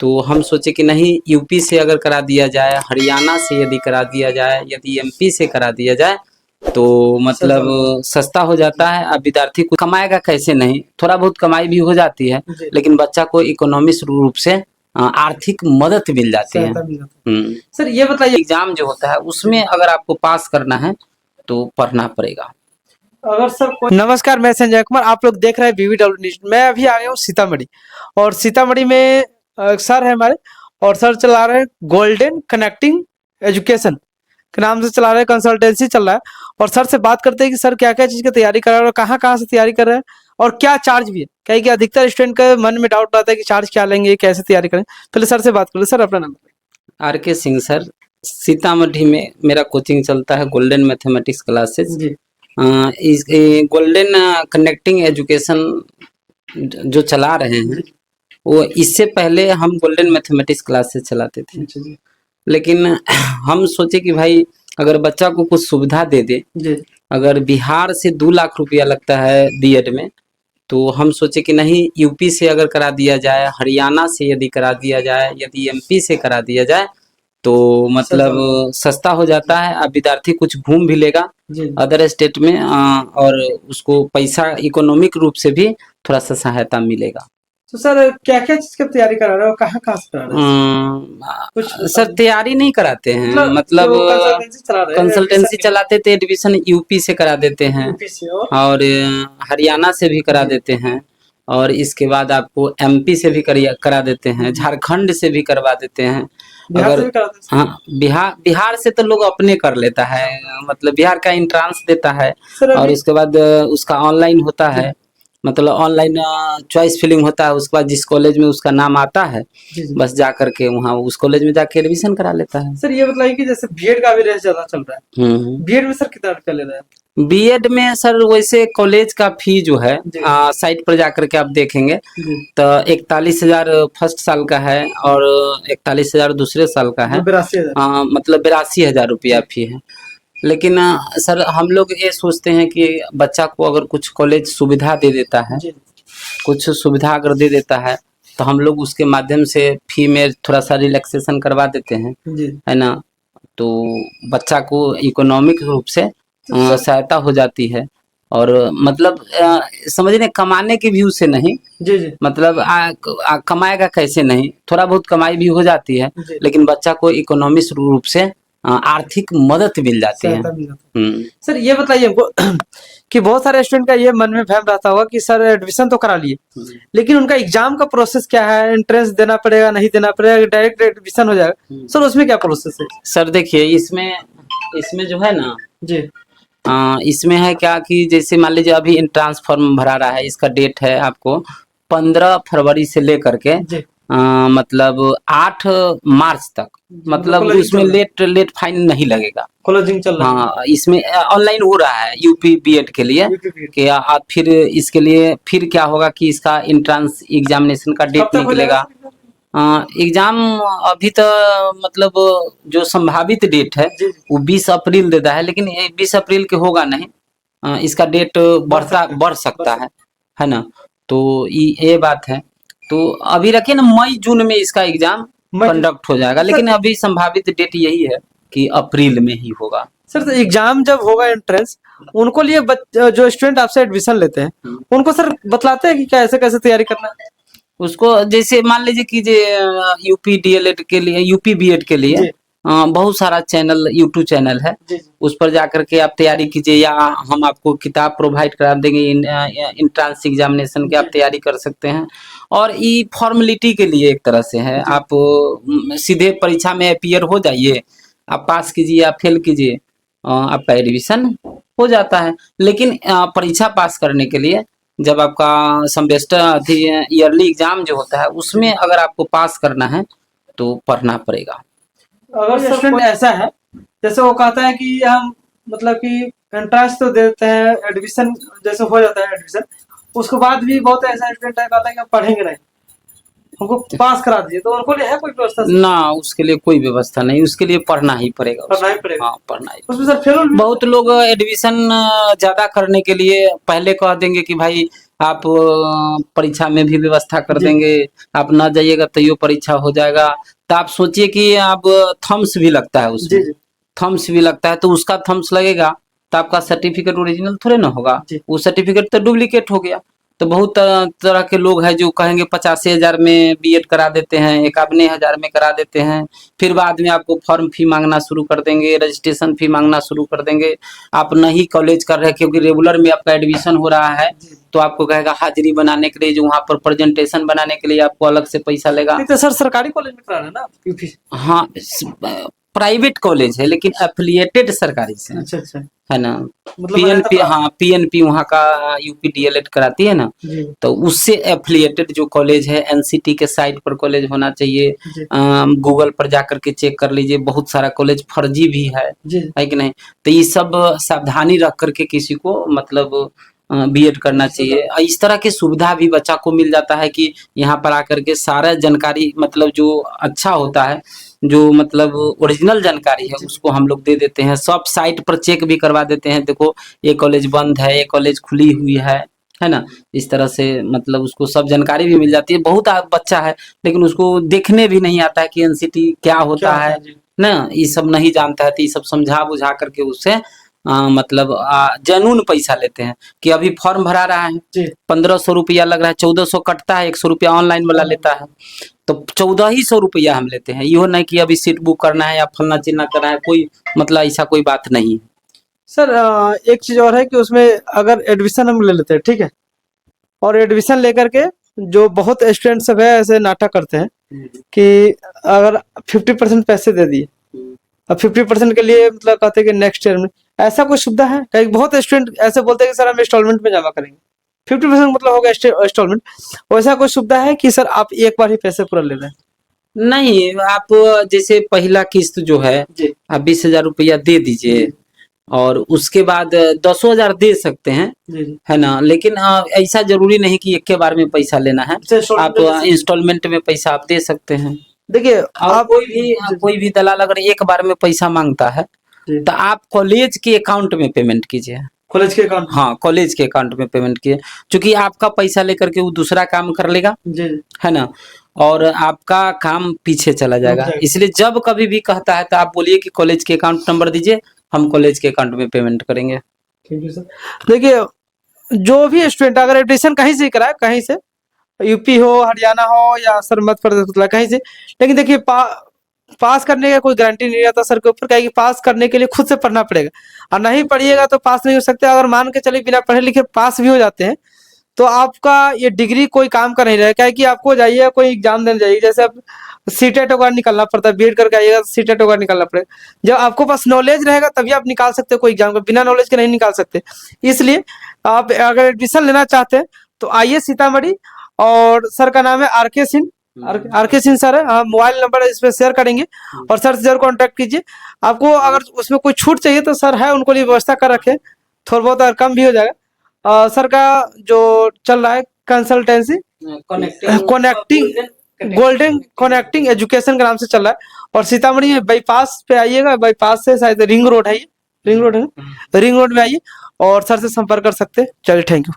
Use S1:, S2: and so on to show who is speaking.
S1: तो हम सोचे कि नहीं, यूपी से अगर करा दिया जाए, हरियाणा से यदि करा दिया जाए, यदि एमपी से करा दिया जाए तो मतलब सस्ता हो जाता है। अब विद्यार्थी को कमाएगा कैसे नहीं, थोड़ा बहुत कमाई भी हो जाती है, लेकिन बच्चा को इकोनॉमिक रूप से आर्थिक मदद मिल जाती है।
S2: सर ये बताइए,
S1: एग्जाम जो होता है उसमें अगर आपको पास करना है तो पढ़ना पड़ेगा।
S2: अगर सर नमस्कार, मैं संजय कुमार, आप लोग देख रहे हैं BBW न्यूज। मैं अभी आ गया हूँ सीतामढ़ी, और सीतामढ़ी में सर है हमारे, और सर चला रहे हैं गोल्डन कनेक्टिंग एजुकेशन के नाम से चला रहे हैं, कंसल्टेंसी चल रहा है। और सर से बात करते हैं कि सर क्या क्या चीज की तैयारी कर रहे हैं और कहाँ कहाँ से तैयारी कर रहे हैं और क्या चार्ज भी है। क्या कि अधिकतर स्टूडेंट के मन में डाउट रहता है कि चार्ज क्या लेंगे, कैसे तैयारी करें। पहले सर से बात कर लो। सर अपना नाम।
S1: RK सिंह सर, सीतामढ़ी में मेरा कोचिंग चलता है गोल्डन मैथमेटिक्स क्लासेस। इस गोल्डन कनेक्टिंग एजुकेशन जो चला रहे हैं वो इससे पहले हम गोल्डन मैथमेटिक्स क्लासेस चलाते थे, लेकिन हम सोचे कि भाई अगर बच्चा को कुछ सुविधा दे दे। अगर बिहार से 2 लाख रुपया लगता है बीएड में, तो हम सोचे कि नहीं, यूपी से अगर करा दिया जाए, हरियाणा से यदि करा दिया जाए, यदि एमपी से करा दिया जाए तो मतलब सस्ता हो जाता है। अब विद्यार्थी कुछ घूम भी लेगा अदर स्टेट में, और उसको पैसा इकोनॉमिक रूप से भी थोड़ा सा सहायता मिलेगा।
S2: तो सर क्या क्या चीज की तैयारी करा रहे हो, कहाँ कहाँ से करा रहे हो?
S1: कुछ सर तैयारी नहीं कराते हैं, मतलब कंसल्टेंसी चलाते थे। एडमिशन यूपी से करा देते हैं और हरियाणा से भी करा देते हैं, और इसके बाद आपको एमपी से भी करा देते हैं, झारखंड से भी करवा देते हैं। अगर हाँ, बिहार से तो लोग अपने कर लेता है, मतलब बिहार का एंट्रेंस देता है और उसके बाद उसका ऑनलाइन होता है, मतलब ऑनलाइन चॉइस फिलिंग होता है। उसके बाद जिस कॉलेज में उसका नाम आता है बस जा करके वहाँ उस कॉलेज में जाके एडमिशन करा लेता है।
S2: सर ये बताइए कि जैसे बीएड का भी रेस ज्यादा चल रहा है, बीएड में सर कितना रुपया ले रहा है?
S1: बीएड में सर वैसे कॉलेज का फी जो है साइट पर जाकर के आप देखेंगे तो 41,000 फर्स्ट साल का है और 41,000 दूसरे साल का है, मतलब 82,000 रुपया फी है। लेकिन सर हम लोग ये सोचते हैं कि बच्चा को अगर कुछ कॉलेज सुविधा दे देता है, कुछ सुविधा अगर दे देता है तो हम लोग उसके माध्यम से फी में थोड़ा सा रिलैक्सेशन करवा देते हैं, है ना। तो बच्चा को इकोनॉमिक रूप से सहायता हो जाती है, और मतलब समझने कमाने के व्यू से नहीं, मतलब कमाएगा कैसे नहीं, थोड़ा बहुत कमाई भी हो जाती है, लेकिन बच्चा को इकोनॉमिक रूप से आर्थिक मदद मिल जाती है।
S2: सर ये बताइए हमको कि बहुत सारे स्टूडेंट का ये मन में भ्रम रहता होगा कि सर एडमिशन तो करा लिए, लेकिन उनका एग्जाम का प्रोसेस क्या है, एंट्रेंस देना पड़ेगा नहीं देना पड़ेगा, डायरेक्ट एडमिशन हो जाएगा, सर उसमें क्या प्रोसेस है?
S1: सर देखिए, इसमें जो है ना जी, इसमें है क्या कि जैसे मान लीजिए अभी एंट्रेंस फॉर्म भरा रहा है, इसका डेट है आपको 15 फरवरी से लेकर के मतलब 8 मार्च तक, मतलब उसमें लेट फाइन नहीं लगेगा,
S2: क्लोजिंग चल रहा है।
S1: हाँ, इसमें ऑनलाइन हो रहा है यूपी बीएड के लिए कि आप फिर इसके लिए फिर क्या होगा कि इसका एंट्रेंस एग्जामिनेशन का डेट निकलेगा। एग्जाम अभी तो मतलब जो संभावित डेट है वो 20 अप्रैल देता है, लेकिन 20 अप्रैल के होगा नहीं, इसका डेट बढ़ सकता है ना। तो ये बात है, तो अभी रखिए ना, मई जून में इसका एग्जाम कंडक्ट हो जाएगा, लेकिन अभी संभावित डेट यही है कि अप्रैल में ही होगा।
S2: सर तो एग्जाम जब होगा एंट्रेंस, उनको लिए जो स्टूडेंट आपसे एडमिशन लेते हैं उनको सर बतलाते हैं कि कैसे कैसे तैयारी करना है?
S1: उसको जैसे मान लीजिए कि यूपी डीएलएड के लिए, यूपी बीएड के लिए बहुत सारा चैनल, यूट्यूब चैनल है, उस पर जाकर के आप तैयारी कीजिए, या हम आपको किताब प्रोवाइड करा देंगे एंट्रेंस एग्जामिनेशन की, आप तैयारी कर सकते हैं। और ये फॉर्मेलिटी के लिए एक तरह से है, आप सीधे परीक्षा में अपीयर हो जाइए, आप पास कीजिए या फेल कीजिए, आपका एडमिशन हो जाता है। लेकिन परीक्षा पास करने के लिए जब आपका सेमेस्टर ईयरली एग्जाम जो होता है उसमें अगर आपको पास करना है तो पढ़ना पड़ेगा।
S2: अगर स्टूडेंट ऐसा है जैसे वो कहता है कि हम मतलब कि एंट्रेंस तो देते हैं, एडमिशन जैसे हो जाता है एडमिशन, उसके बाद भी बहुत ऐसा स्टूडेंट है कहता है कि हम पढ़ेंगे नहीं, हमको पास करा दीजिए, तो उनको लिए है कोई व्यवस्था?
S1: ना, उसके लिए कोई व्यवस्था नहीं, उसके लिए पढ़ना ही पड़ेगा। हाँ, पढ़ना ही।
S2: उसमें सर फेल बहुत
S1: लोग एडमिशन ज्यादा करने के लिए पहले कह देंगे कि भाई आप परीक्षा में भी व्यवस्था कर देंगे, आप ना जाइएगा तो ये परीक्षा हो जाएगा। तो आप सोचिए कि अब थम्स भी लगता है उसमें, थम्स भी लगता है, तो उसका थम्स लगेगा तो आपका सर्टिफिकेट ओरिजिनल थोड़े ना होगा, वो सर्टिफिकेट तो डुप्लीकेट हो गया। तो बहुत तरह के लोग हैं जो कहेंगे 85,000 में बीएड करा देते हैं, 51,000 में करा देते हैं, फिर बाद में आपको फॉर्म फी मांगना शुरू कर देंगे, रजिस्ट्रेशन फी मांगना शुरू कर देंगे। आप नहीं कॉलेज कर रहे क्योंकि रेगुलर में आपका एडमिशन हो रहा है, तो आपको कहेगा हाजिरी बनाने के लिए, जो वहाँ पर प्रेजेंटेशन बनाने के लिए आपको अलग से पैसा लेगा।
S2: तो सर सरकारी कॉलेज में करा रहे हैं ना यूपी?
S1: हाँ, प्राइवेट कॉलेज है लेकिन एफिलिएटेड सरकारी से।
S2: अच्छा अच्छा,
S1: है ना,
S2: मतलब
S1: पीएनपी, हाँ पीएनपी वहाँ का यूपी डीएलएड कराती है ना, तो उससे एफिलिएटेड जो कॉलेज है, एनसीटी के साइट पर कॉलेज होना चाहिए। गूगल पर जाकर के चेक कर लीजिए, बहुत सारा कॉलेज फर्जी भी है कि नहीं। तो ये सब सावधानी रख करके किसी को मतलब बीएड करना चाहिए। इस तरह की सुविधा भी बच्चा को मिल जाता है कि यहाँ पर आकर के सारा जानकारी मतलब जो अच्छा होता है, जो मतलब ओरिजिनल जानकारी है उसको हम लोग दे देते हैं। सब साइट पर चेक भी करवा देते हैं, देखो ये कॉलेज बंद है, ये कॉलेज खुली हुई है ना। इस तरह से मतलब उसको सब जानकारी भी मिल जाती है। बहुत बच्चा है लेकिन उसको देखने भी नहीं आता है कि एनसीटी क्या होता है ना, ये सब नहीं जानता है। तो ये सब समझा बुझा करके उससे मतलब जनून पैसा लेते हैं कि अभी फॉर्म भरा रहा है, 1500 रुपया लग रहा है, 1400 कटता है, 100 रुपया ऑनलाइन वाला लेता है, तो 1400 रुपया हम लेते हैं। यो नहीं कि अभी सीट बुक करना है या फलना चिन्ना करना है, कोई मतलब ऐसा कोई बात नहीं है।
S2: सर एक चीज और है कि उसमें अगर एडमिशन हम ले लेते हैं, ठीक है, और एडमिशन लेकर के जो बहुत स्टूडेंट सब है ऐसे नाटक करते हैं कि अगर 50% पैसे दे दिए, अब 50% के लिए मतलब कहते हैं कि नेक्स्ट ईयर में, ऐसा कोई सुविधा है? कहीं बहुत स्टूडेंट ऐसे बोलते हैं कि सर हम इंस्टॉलमेंट में जमा करेंगे, 50% मतलब होगा इंस्टॉलमेंट। वैसा कोई सुविधा है कि सर आप एक बार ही पैसे पूरा ले रहे हैं?
S1: नहीं, आप जैसे पहला किस्त जो है आप 20,000 रुपया दे दीजिए और उसके बाद 10,000 दे सकते हैं, है ना। लेकिन ऐसा जरूरी नहीं कि एक के बार में पैसा लेना है, आप इंस्टॉलमेंट में पैसा आप दे सकते हैं।
S2: देखिए
S1: आप कोई भी दलाल अगर एक बार में पैसा मांगता है तो आप कॉलेज के अकाउंट में पेमेंट कीजिए।
S2: कॉलेज के अकाउंट? हाँ,
S1: कॉलेज के अकाउंट में पेमेंट कीजिए, क्योंकि आपका पैसा लेकर के वो दूसरा काम कर लेगा, है ना, और आपका काम पीछे चला जाएगा। इसलिए जब कभी भी कहता है तो आप बोलिए कि कॉलेज के अकाउंट नंबर दीजिए, हम कॉलेज के अकाउंट में पेमेंट करेंगे।
S2: ठीक है सर। देखिए जो भी स्टूडेंट अगर एडमिशन कहीं से कराए, कहीं से, यूपी हो, हरियाणा हो या सर मध्य प्रदेश, कहीं से, लेकिन देखिए पास करने का कोई गारंटी नहीं रहता सर के ऊपर, क्या कि पास करने के लिए खुद से पढ़ना पड़ेगा, और नहीं पढ़िएगा तो पास नहीं हो सकते। अगर मान के चलिए बिना पढ़े लिखे पास भी हो जाते हैं तो आपका ये डिग्री कोई काम का नहीं रहेगा, क्या कि आपको जाइए कोई एग्जाम देने जाइए, जैसे अब सीटेट वगैरह निकलना पड़ता है, बीएड करके आइएगा सीटेट वगैरह निकलना पड़ेगा। जब आपको पास नॉलेज रहेगा तभी आप निकाल सकते हो कोई एग्जाम का, बिना नॉलेज के नहीं निकाल सकते। इसलिए आप अगर एडमिशन लेना चाहते हैं तो आइए सीतामढ़ी, और सर का नाम है R K Singh, R K Singh sir है, हम मोबाइल नंबर इस पे शेयर करेंगे और सर से जरूर कॉन्टेक्ट कीजिए। आपको अगर उसमें कोई छूट चाहिए तो सर है, उनको लिए व्यवस्था कर रखे, थोड़ा बहुत अगर कम भी हो जाएगा। सर का जो चल रहा है consultancy connecting golden connecting education के नाम से चल रहा है, और सीतामढ़ी में बाईपास पे आइएगा, बाईपास से शायद रिंग रोड है, ये रिंग रोड है, रिंग रोड में आइए और सर से संपर्क कर सकते हैं। चलिए, थैंक यू।